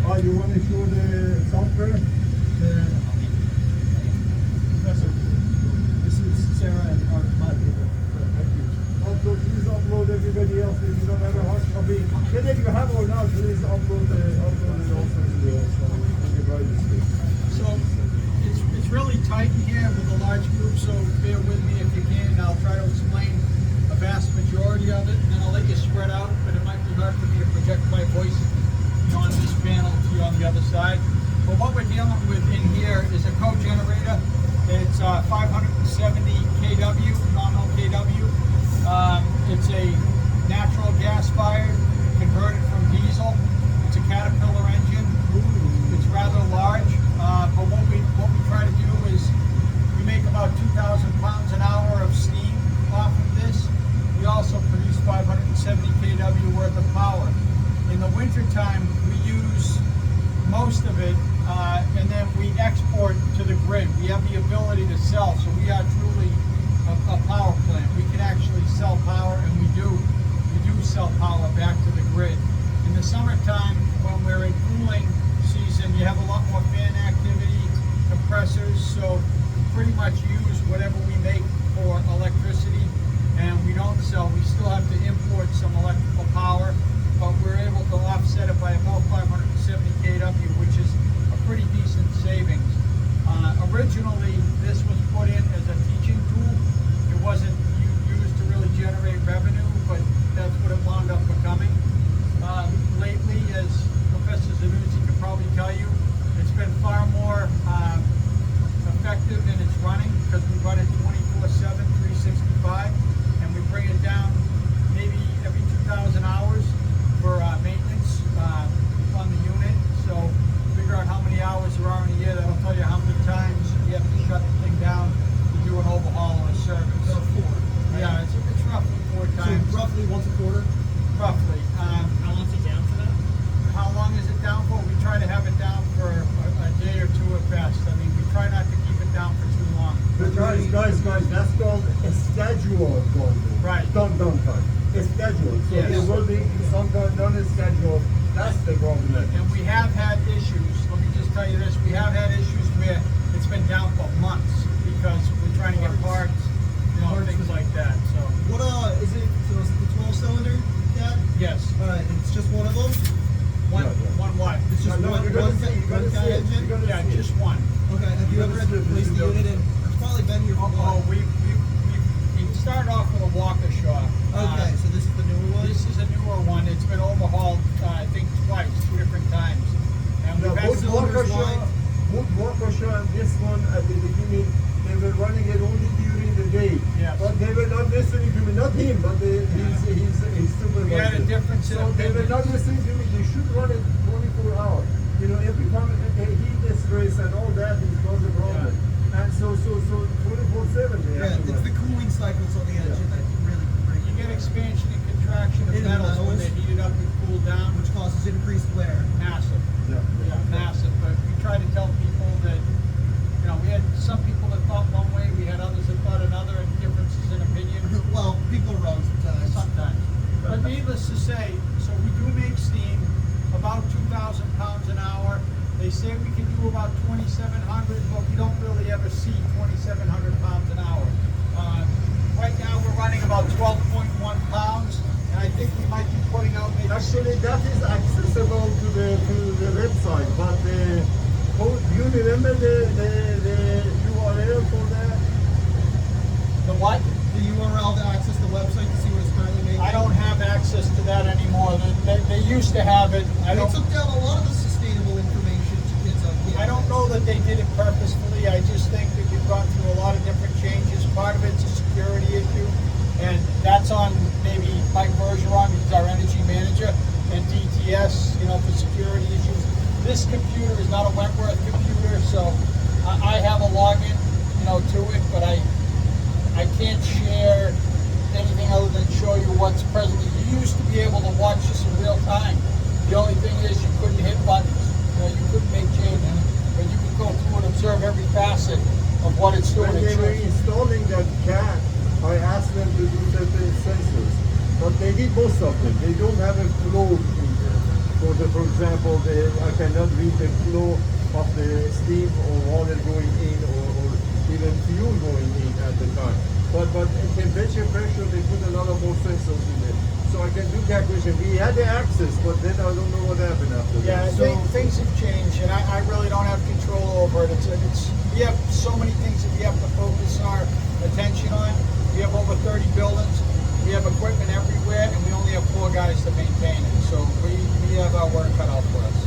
Oh, you want to show the software? Professor, this is Sarah and our moderator. Upload, please upload everybody else if you don't have a hard copy. Then if you have one now, please upload it also to the privacy. So it's really tight in here with a large group, so bear with me if you can. I'll try to explain a vast majority of it, and then I'll let you spread out, but it might be hard for me to project my voice on this panel to you on the other side. But what we're dealing with in here is a co-generator. It's 570 kW, nominal kW. It's a natural gas fired, converted from diesel. It's a Caterpillar engine. It's rather large, but what we try to do is we make about 2,000 pounds an hour of steam off of this. We also produce 570 kW worth of power. In the wintertime, we use most of it, and then we export to the grid. We have the ability to sell, so we are truly a power plant. We can actually sell power, and we do sell power back to the grid. In the summertime, when we're in cooling season, you have a lot more fan activity, compressors, so we pretty much use whatever we make for electricity, and we don't sell. We still have to import some electrical power, but we're able to offset it by about 570 kW, which is a pretty decent savings. Originally, this was put in as a teaching tool. It wasn't used to really generate revenue, but that's what it wound up becoming. Lately, as Professor Zanuzzi could probably tell you, it's been far more effective in its running because we run it 24/7, 365, and we bring it down maybe every 2,000 hours for maintenance on the unit. So figure out how many hours there are in a year. That'll tell you how many times you have to shut the thing down to do an overhaul or a service. About 4. Right? Yeah, it's roughly 4 times. So roughly once a quarter? Roughly. How long's it down for that? How long is it down for? We try to have it down for a day or two at best. I mean, we try not to keep it down for too long. But guys, that's called a schedule going. Right. Downtime. A schedule. So Yes. there will be some non-schedule. That's the problem. And we have had issues, let me just tell you this, we have had issues where it's been down for months because we're trying to get parts, things like that, so. What is it? So it's the 12-cylinder, Dad? Yes. Alright, it's just one of them? One Yeah. what? It's just No, one you're gonna see it, you're one gonna guy see it, engine? you're gonna Yeah, see it. just one. Okay, have you ever had to replace the unit in? It's probably been here for a while. We started off with a Walker Shaw. Okay, so this is the newer one? This is a newer one, it's been overhauled, I think twice, 2 different times. And Now, we've had both cylinders Walker Shaw and this one at the beginning, they were running it only during the day. Yes. But they were not listening to me, not him, but his supervisor. We had a difference in So they were opinions. not listening to me. They should run it 24 hours. Every time a heat stress and all that is causing a problem. And so 24/7 they Yeah, have to it's run. the cooling cycles on the engine that really break You get expansion and contraction of In the metals when metals. they're heated up and cooled down, which causes increased wear. massive. Yeah. Yeah, massive, but we try to tell people that, we had some people that thought one way, we had others that thought another, and differences in opinion Well, people are wrong sometimes. sometimes. But needless to say, so we do make steam, about 2,000 pounds an hour. They say we can do about 2,700, but we don't really ever see 2,700 pounds an hour. Right now, we're running about 12.1 pounds, and I think we might be putting out maybe Actually, that is accessible to the website, but do you remember the URL for that? the what? The URL to access the website to see what it's currently making. I don't have access to that anymore. They used to have it. They took down a lot of the sustainable information to kids on campus. I don't know that they did it purposefully. I just think that we've gone through a lot of different changes. Part of it's a security issue, and that's on maybe Mike Bergeron, who's our energy manager, and DTS, for security issues. This computer is not a Wentworth computer, so I have a login, to it, but I can't share anything other than show you what's present. You used to be able to watch this in real time. The only thing is you couldn't hit buttons. You couldn't make changes, but you could go through and observe every facet of what it's doing. When they were installing that CAD, I asked them to do certain sensors, but they did most of them. They don't have a flow in there. So for example, I cannot read the flow of the steam or water going in or even fuel going in at the time. But in temperature pressure, they put a lot of more sensors in it. So I can do calculation. We had the access, but then I don't know what happened after Yeah, that. I think things have changed, and I really don't have control over it. We have so many things that we have to focus our attention on. We have over 30 buildings. We have equipment everywhere, and we only have 4 guys to maintain it. So we have our work cut out for us.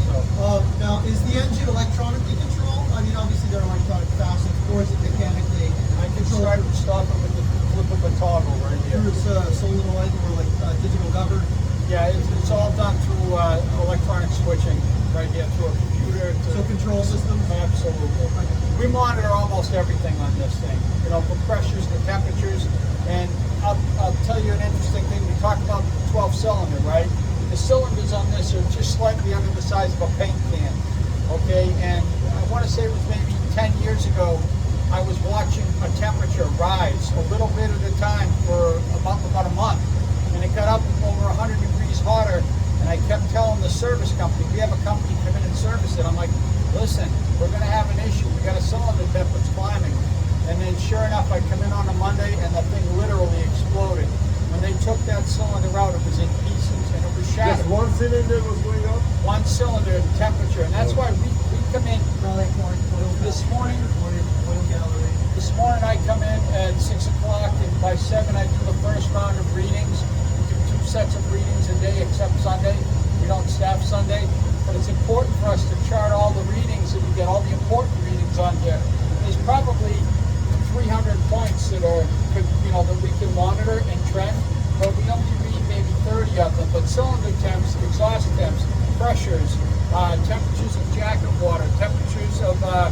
So Now, is the engine electronically controlled? I mean, obviously they're electronic fastened, or is it mechanically? I can start and stop it with the flip of a toggle right here. Through solenoid or like digital govern? Yeah, it's all done through electronic switching right here through a computer. So control systems? Absolutely. We monitor almost everything on this thing, you know, for pressures, the temperatures, and I'll tell you an interesting thing. We talked about the 12-cylinder, right? The cylinders on this are just slightly under the size of a paint can, okay? And I want to say it was maybe 10 years ago, I was watching a temperature rise a little bit at a time for about a month, and it got up over 100 degrees hotter, and I kept telling the service company, we have a company come in and service it. I'm like, listen, we're going to have an issue. We got a cylinder depth that's climbing. And then sure enough, I come in on a Monday, and the thing literally exploded. When they took that cylinder out, it was in pieces, and it was shattered. Just one cylinder was going up? One cylinder temperature, and that's why we come in this morning. This morning I come in at 6 o'clock, and by 7 I do the first round of readings. We do 2 sets of readings a day, except Sunday. We don't staff Sunday, but it's important for us to chart all the readings and we get all the important readings on here. There's probably 300 points that are, you know, that we can monitor and trend, but we only read maybe 30 of them. But cylinder temps, exhaust temps, pressures, temperatures of jacket water, temperatures of the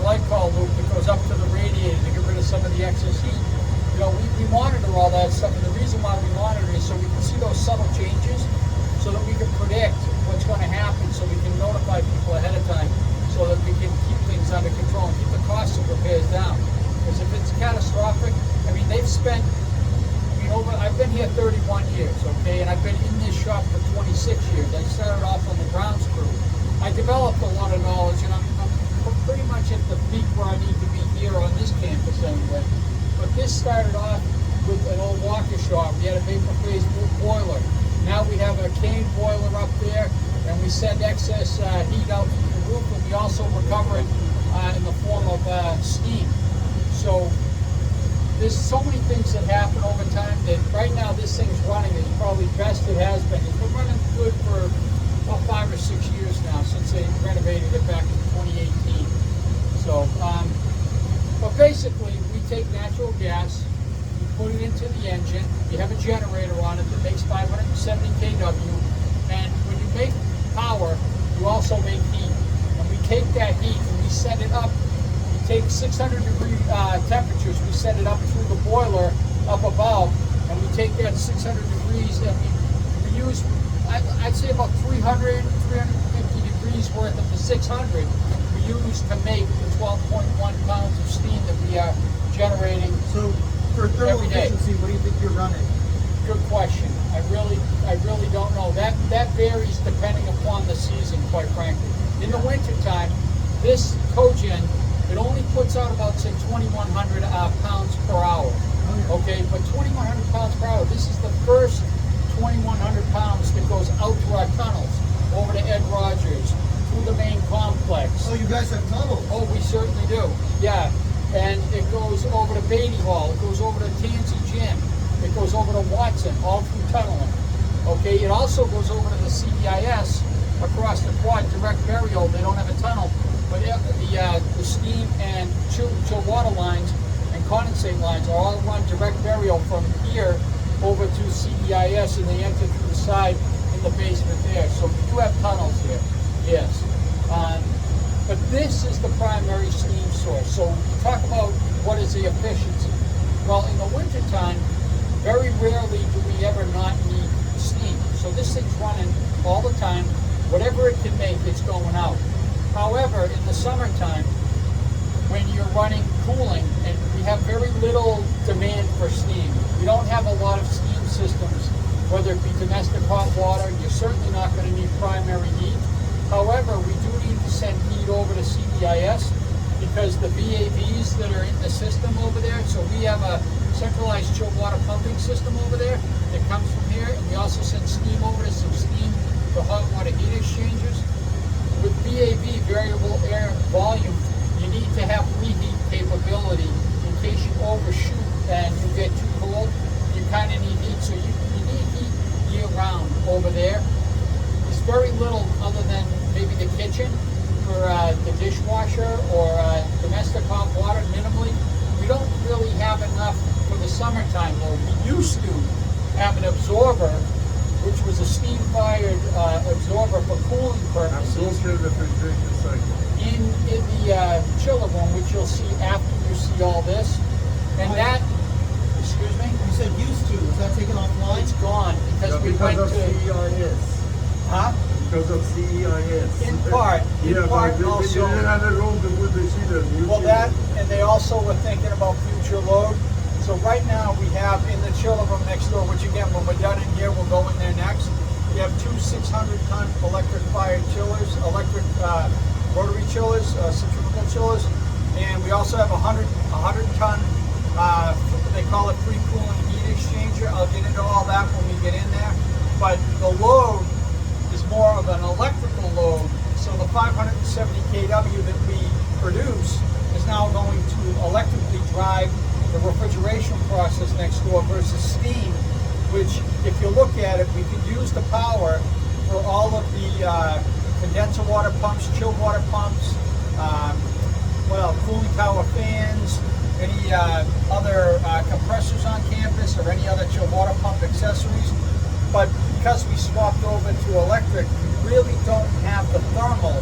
glycol loop that goes up to the radiator to get rid of some of the excess heat. You know, we monitor all that stuff, and the reason why we monitor is so we can see those subtle changes, so that we can predict what's going to happen, so we can notify people ahead of time, so that we can keep things under control and keep the cost of repairs down. Because if it's catastrophic, I mean, they've spent, I've been here 31 years, okay, and I've been in this shop for 26 years. I started off on the grounds crew. I developed a lot of knowledge, and I'm pretty much at the peak where I need to be here on this campus anyway. But this started off with an old Walker shop. We had a vapor phase boiler. Now we have a cane boiler up there, and we send excess heat out through the roof, and we also recover it in the form of steam. So there's so many things that happen over time that right now this thing's running as probably best it has been. It's been running good for about 5 or 6 years now since they renovated it back in 2018. So, but basically we take natural gas, we put it into the engine, you have a generator on it that makes 570 kW, and when you make power, you also make heat. And we take that heat and we set it up. We take 600 degree temperatures, we set it up through the boiler up above, and we take that 600 degrees and we use, I'd say about 300, 350 degrees worth of the 600 we use to make the 12.1 pounds of steam that we are generating. So for thermal every day. efficiency, what do you think you're running? Good question. I really don't know. That varies depending upon the season, quite frankly. In the wintertime, this cogen, it only puts out about, say, 2,100 pounds per hour. Okay, but 2,100 pounds per hour, this is the first 2,100 pounds that goes out through our tunnels, over to Ed Rogers, through the main complex. Oh, you guys have tunnels? Oh, we certainly do. Yeah, and it goes over to Beatty Hall, it goes over to Tansy Gym, it goes over to Watson, all through tunneling. Okay, it also goes over to the CDIS across the quad, direct burial. They don't have a tunnel, but the steam and chill water lines and condensate lines are all run direct burial from here over to CDIS, and they enter through the side in the basement there. So we do have tunnels here, yes. But this is the primary steam source. So we talk about what is the efficiency. Well, in the wintertime, very rarely do we ever not need steam. So this thing's running all the time. Whatever it can make, it's going out. However, in the summertime, when you're running cooling, and we have very little demand for steam. We don't have a lot of steam systems, whether it be domestic hot water, your certainly not going to need primary heat. However, we do need to send heat over to CEIS because the VAVs that are in the system over there, so we have a centralized chilled water pumping system over there that comes from here, and we also send steam over to some steam to hot water heat exchangers. With VAV, variable air volume, you need to have reheat capability in case you overshoot and you get too cold. You kind of need heat, so you need heat year round over there. There's very little other than maybe the kitchen for the dishwasher or domestic hot water minimally. We don't really have enough for the summertime though. We used to have an absorber, which was a steam-fired absorber for cooling purposes Absorption refrigeration cycle. in the chiller room, which you'll see after you see all this. And that, excuse me, You said used to. Is that taken offline? it's gone because Yeah, we because went of to, CEIS. huh? Because of CEIS. In part, Yeah, part but they also. didn't have a room to put the chiller. Well, that, and they also were thinking about future load. So right now, we have in the chiller room next door, which again, when we're done in here, we'll go in there next. We have two 600-ton electric-fired chillers, electric rotary chillers, centrifugal chillers, and we also have a 100-ton, they call it free cooling heat exchanger. I'll get into all that when we get in there. But the load is more of an electrical load. So the 570 kW that we produce is now going to electrically drive the refrigeration process next door versus steam, which if you look at it, we could use the power for all of the condenser water pumps, chilled water pumps, cooling tower fans, any other compressors on campus or any other chilled water pump accessories. But because we swapped over to electric, we really don't have the thermal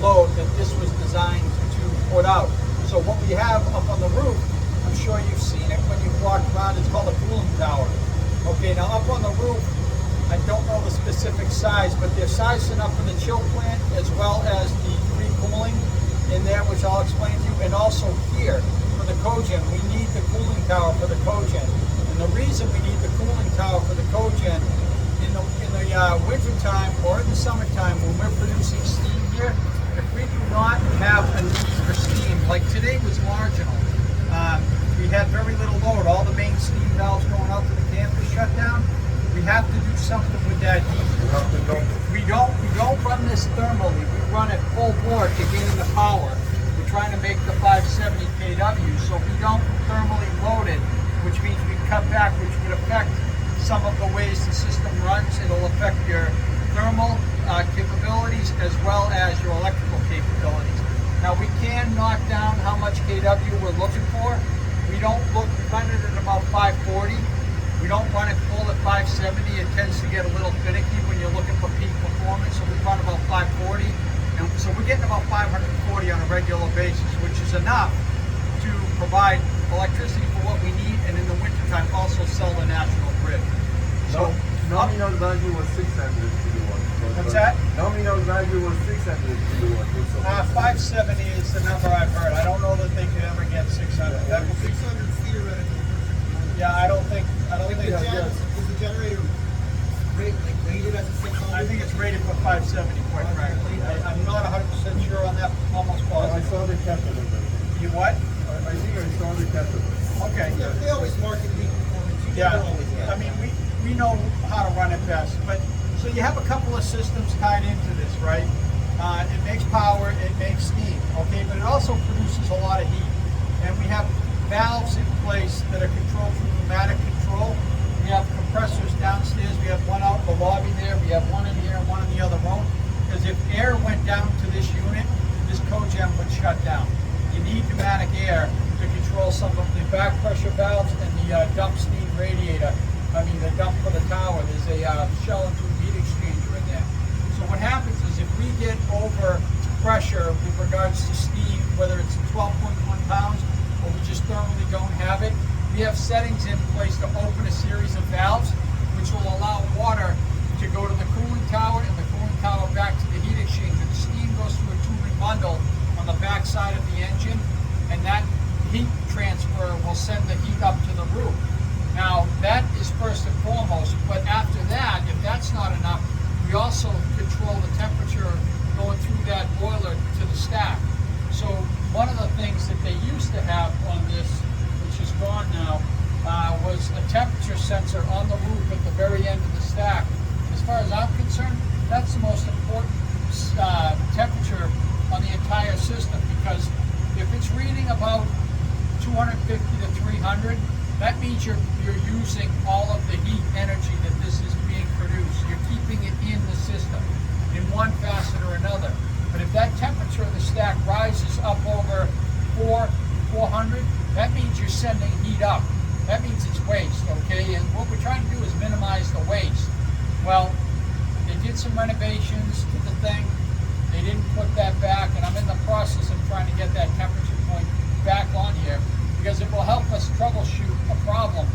load that this was designed to put out. So what we have up on the roof, I'm sure you've seen it when you've walked around, it's called a cooling tower. Okay, now up on the roof, I don't know the specific size, but they're sized enough for the chill plant as well as the free cooling in there, which I'll explain to you. And also here for the cogen, we need the cooling tower for the cogen. And the reason we need the cooling tower for the cogen in the winter time or in the summertime when we're producing steam here, if we do not have a need for steam, like today was marginal. We had very little load. All the main steam valves going out to the campus shut down. We have to do something with that heat. You have to know. We don't run this thermally. We run it full bore to gain the power. We're trying to make the 570 kW, so we don't thermally load it, which means we cut back, which would affect some of the ways the system runs. It'll affect your thermal capabilities as well as your electrical capabilities. Now we can knock down how much kW we're looking for. We run it at about 540. We don't run it full at 570. It tends to get a little finicky when you're looking for peak performance. So we run about 540. And so we're getting about 540 on a regular basis, which is enough to provide electricity for what we need, and in the wintertime also sell the national grid. So Nominal value was 600 kilowatts. What's that? Nominal value was 600 kilowatts. 570 is the number I've heard. I don't know that they could ever get 600. That would be, 600 theoretically. yeah, I don't think. Is the generator rated as a 600? I think it's rated for 570, quite frankly. I'm not 100% sure on that, almost I positive. saw the capital. You what? I think I saw the capital. Okay. Yeah, they always market peak performance. You Yeah, never always get I mean, we know how to run it best, but, so you have a couple of systems tied into this, right? It makes power, it makes steam, okay, but it also produces a lot of heat. And we have valves in place that are controlled through pneumatic control. We have compressors downstairs, we have one out in the lobby there, we have one in here and one in the other room. Because if air went down to this unit, this cogen would shut down. You need pneumatic air to control some of the back pressure valves and the dump steam radiator. I mean, the dump for the tower. There's a shell and tube heat exchanger in there. So what happens is if we get over pressure with regards to steam, whether it's 12.1 pounds or we just thermally don't have it, we have settings in place to open a series of valves, which will allow water to go to the cooling tower and the cooling tower back to the heat exchanger. The steam goes through a tubing bundle on the back side of the engine, and that heat transfer will send the heat up to the roof. Now, that is first and foremost, but after that, if that's not enough, we also control the temperature going through that boiler to the stack. So one of the things that they used to have on this, which is gone now, was a temperature sensor on the roof at the very end of the stack. As far as I'm concerned, that's the most important temperature on the entire system, because if it's reading about 250 to 300, that means you're using all of the heat energy that this is being produced. You're keeping it in the system in one facet or another. But if that temperature of the stack rises up over 400, that means you're sending heat up. That means it's waste, okay? And what we're trying to do is minimize the waste. Well, they did some renovations to the thing. They didn't put that back, and I'm in the process of trying to get that temperature point back on here, because it will help us troubleshoot a problem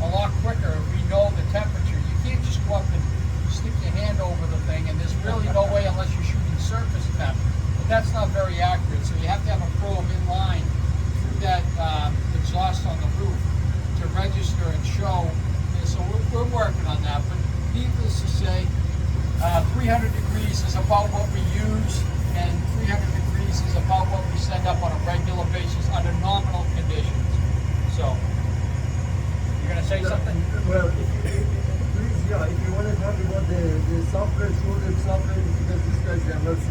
a lot quicker if we know the temperature. You can't just go up and stick your hand over the thing, and there's really no way unless you're shooting surface temp. But that's not very accurate, so you have to have a probe in line through that exhaust on the roof to register and show. And so we're working on that, but needless to say, 300 degrees is about what we use, and 300 degrees is about what we send up on a regular basis under nominal conditions. So, you're gonna say something? Well, please, yeah, if you want to talk about the software, show the software, because this guy's MLC.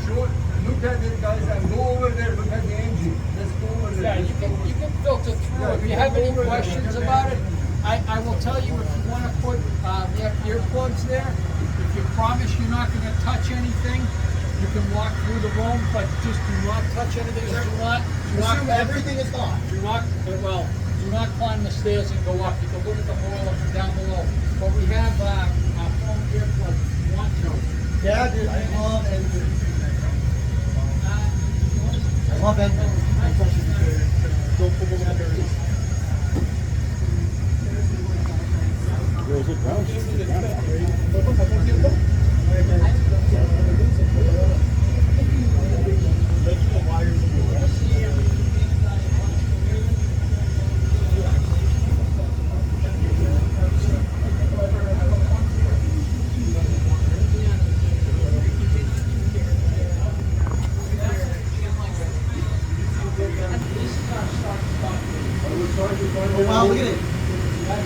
Show, look at it, guys, and go over there, look at the engine. Let's go over there. Yeah, you can filter through. Yeah, If you you have can any go over there. questions about it, I will tell you, if you want to put, we have earplugs there. If you promise you're not going to touch anything, you can walk through the room, but just do not touch anything. Assume everything is gone. Do not climb the stairs and go up. You can look at the boiler from down below. But we have our foam earplugs if you want to. Yeah, dude, I love engines. I love engines. Don't put them under. Where is it, Brown?